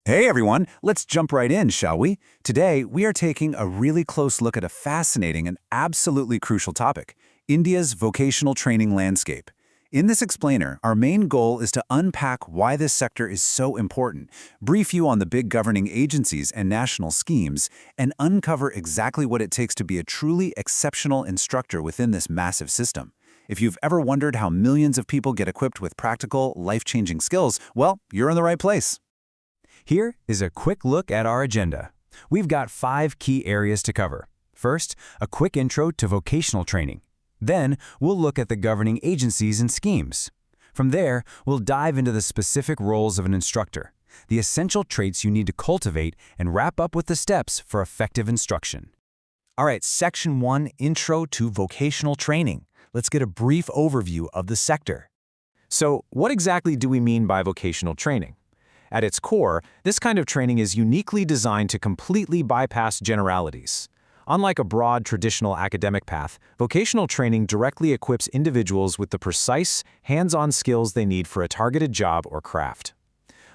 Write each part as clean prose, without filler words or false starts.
Hey everyone, let's jump right in, shall we? Today, we are taking a really close look at a fascinating and absolutely crucial topic, India's vocational training landscape. In this explainer, our main goal is to unpack why this sector is so important, brief you on the big governing agencies and national schemes, and uncover exactly what it takes to be a truly exceptional instructor within this massive system. If you've ever wondered how millions of people get equipped with practical, life-changing skills, well, you're in the right place. Here is a quick look at our agenda. We've got 5 key areas to cover. First, a quick intro to vocational training. Then, we'll look at the governing agencies and schemes. From there, we'll dive into the specific roles of an instructor, the essential traits you need to cultivate, and wrap up with the steps for effective instruction. All right, Section 1, Intro to Vocational Training. Let's get a brief overview of the sector. So, what exactly do we mean by vocational training? At its core, this kind of training is uniquely designed to completely bypass generalities. Unlike a broad traditional academic path, vocational training directly equips individuals with the precise, hands-on skills they need for a targeted job or craft.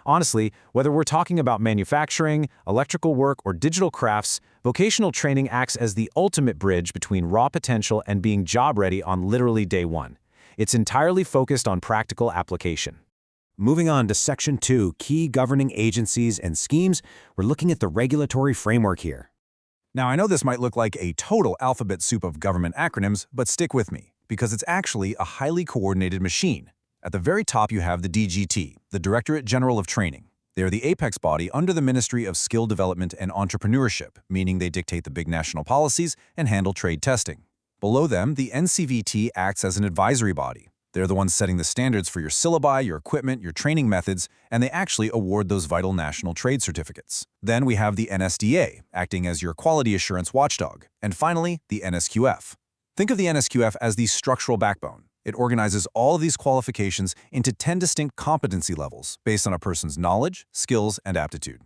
Honestly, whether we're talking about manufacturing, electrical work, or digital crafts, vocational training acts as the ultimate bridge between raw potential and being job-ready on literally day one. It's entirely focused on practical application. Moving on to Section 2, Key Governing Agencies and Schemes, we're looking at the regulatory framework here. Now, I know this might look like a total alphabet soup of government acronyms, but stick with me, because it's actually a highly coordinated machine. At the very top, you have the DGT, the Directorate General of Training. They are the apex body under the Ministry of Skill Development and Entrepreneurship, meaning they dictate the big national policies and handle trade testing. Below them, the NCVT acts as an advisory body. They're the ones setting the standards for your syllabi, your equipment, your training methods, and they actually award those vital national trade certificates. Then we have the NSDA, acting as your quality assurance watchdog. And finally, the NSQF. Think of the NSQF as the structural backbone. It organizes all of these qualifications into 10 distinct competency levels based on a person's knowledge, skills, and aptitude.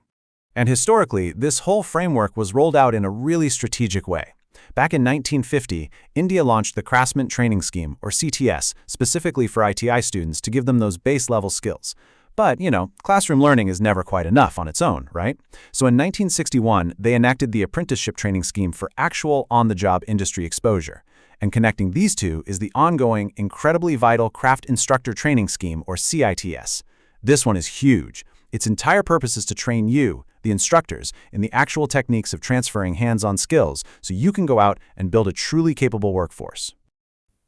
And historically, this whole framework was rolled out in a really strategic way. Back in 1950, India launched the Craftsman Training Scheme, or CTS, specifically for ITI students to give them those base-level skills. But, classroom learning is never quite enough on its own, right? So in 1961, they enacted the Apprenticeship Training Scheme for actual on-the-job industry exposure. And connecting these two is the ongoing, incredibly vital Craft Instructor Training Scheme, or CITS. This one is huge. Its entire purpose is to train you, the instructors, in the actual techniques of transferring hands-on skills so you can go out and build a truly capable workforce.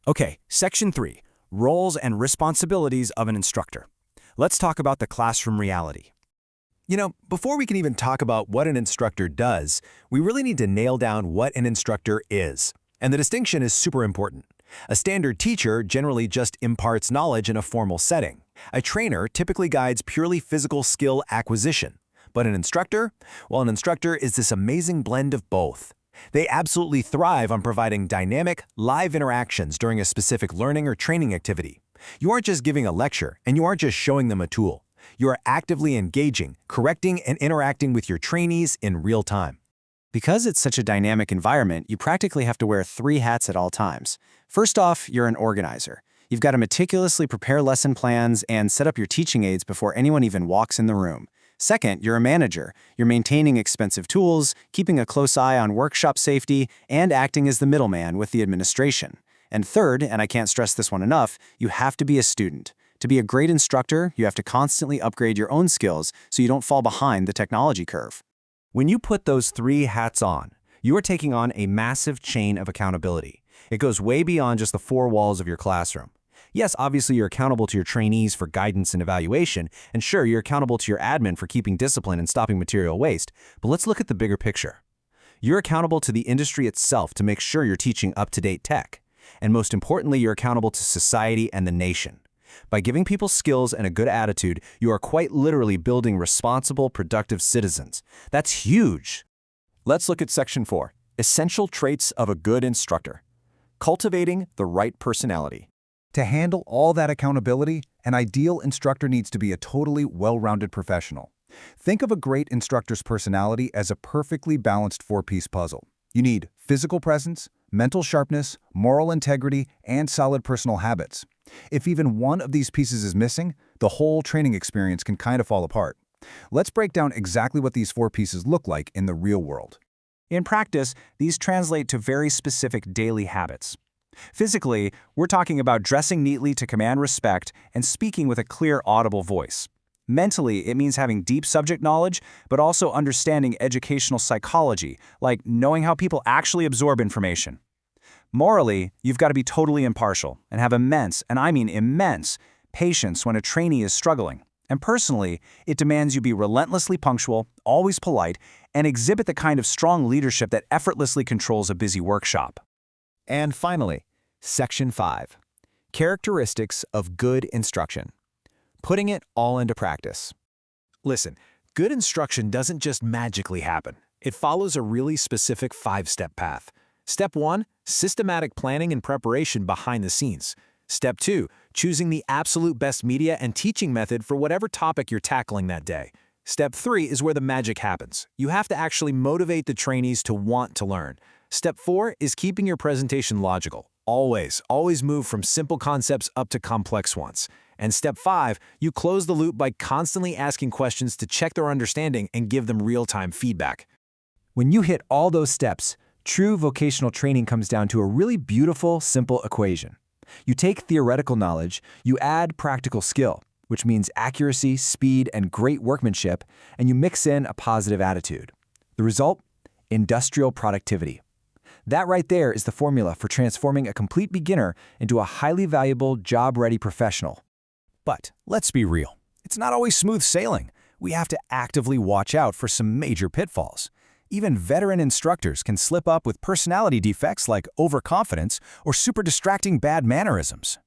Okay, Section 3, Roles and Responsibilities of an Instructor. Let's talk about the classroom reality. Before we can even talk about what an instructor does, we really need to nail down what an instructor is. And the distinction is super important. A standard teacher generally just imparts knowledge in a formal setting. A trainer typically guides purely physical skill acquisition. But an instructor? Well, an instructor is this amazing blend of both. They absolutely thrive on providing dynamic, live interactions during a specific learning or training activity. You aren't just giving a lecture, and you aren't just showing them a tool. You are actively engaging, correcting, and interacting with your trainees in real time. Because it's such a dynamic environment, you practically have to wear 3 hats at all times. First off, you're an organizer. You've got to meticulously prepare lesson plans and set up your teaching aids before anyone even walks in the room. Second, you're a manager. You're maintaining expensive tools, keeping a close eye on workshop safety, and acting as the middleman with the administration. And third, and I can't stress this one enough, you have to be a student. To be a great instructor, you have to constantly upgrade your own skills so you don't fall behind the technology curve. When you put those 3 hats on, you are taking on a massive chain of accountability. It goes way beyond just the 4 walls of your classroom. Yes, obviously you're accountable to your trainees for guidance and evaluation, and sure, you're accountable to your admin for keeping discipline and stopping material waste, but let's look at the bigger picture. You're accountable to the industry itself to make sure you're teaching up-to-date tech. And most importantly, you're accountable to society and the nation. By giving people skills and a good attitude, you are quite literally building responsible, productive citizens. That's huge. Let's look at Section 4, Essential Traits of a Good Instructor. Cultivating the right personality. To handle all that accountability, an ideal instructor needs to be a totally well-rounded professional. Think of a great instructor's personality as a perfectly balanced 4-piece puzzle. You need physical presence, mental sharpness, moral integrity, and solid personal habits. If even one of these pieces is missing, the whole training experience can kind of fall apart. Let's break down exactly what these 4 pieces look like in the real world. In practice, these translate to very specific daily habits. Physically, we're talking about dressing neatly to command respect and speaking with a clear, audible voice. Mentally, it means having deep subject knowledge, but also understanding educational psychology, like knowing how people actually absorb information. Morally, you've got to be totally impartial and have immense, and I mean immense, patience when a trainee is struggling. And personally, it demands you be relentlessly punctual, always polite, and exhibit the kind of strong leadership that effortlessly controls a busy workshop. And finally, Section 5. Characteristics of good instruction. Putting it all into practice. Listen, good instruction doesn't just magically happen. It follows a really specific 5-step path. Step 1, systematic planning and preparation behind the scenes. Step 2, choosing the absolute best media and teaching method for whatever topic you're tackling that day. Step 3 is where the magic happens. You have to actually motivate the trainees to want to learn. Step 4 is keeping your presentation logical. Always move from simple concepts up to complex ones. And Step 5, you close the loop by constantly asking questions to check their understanding and give them real-time feedback. When you hit all those steps, true vocational training comes down to a really beautiful, simple equation. You take theoretical knowledge, you add practical skill, which means accuracy, speed, and great workmanship, and you mix in a positive attitude. The result? Industrial productivity. That right there is the formula for transforming a complete beginner into a highly valuable, job-ready professional. But let's be real. It's not always smooth sailing. We have to actively watch out for some major pitfalls. Even veteran instructors can slip up with personality defects like overconfidence or super distracting bad mannerisms.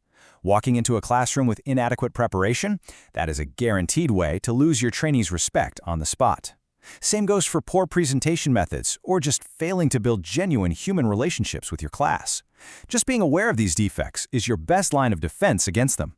Walking into a classroom with inadequate preparation, that is a guaranteed way to lose your trainees' respect on the spot. Same goes for poor presentation methods or just failing to build genuine human relationships with your class. Just being aware of these defects is your best line of defense against them.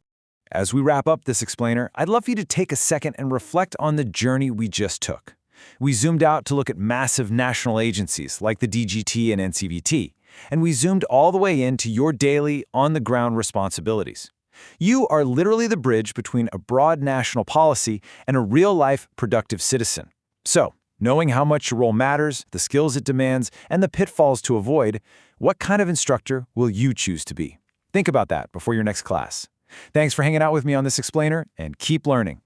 As we wrap up this explainer, I'd love for you to take a second and reflect on the journey we just took. We zoomed out to look at massive national agencies like the DGT and NCVT, and we zoomed all the way into your daily, on-the-ground responsibilities. You are literally the bridge between a broad national policy and a real-life, productive citizen. So, knowing how much your role matters, the skills it demands, and the pitfalls to avoid, what kind of instructor will you choose to be? Think about that before your next class. Thanks for hanging out with me on this explainer, and keep learning.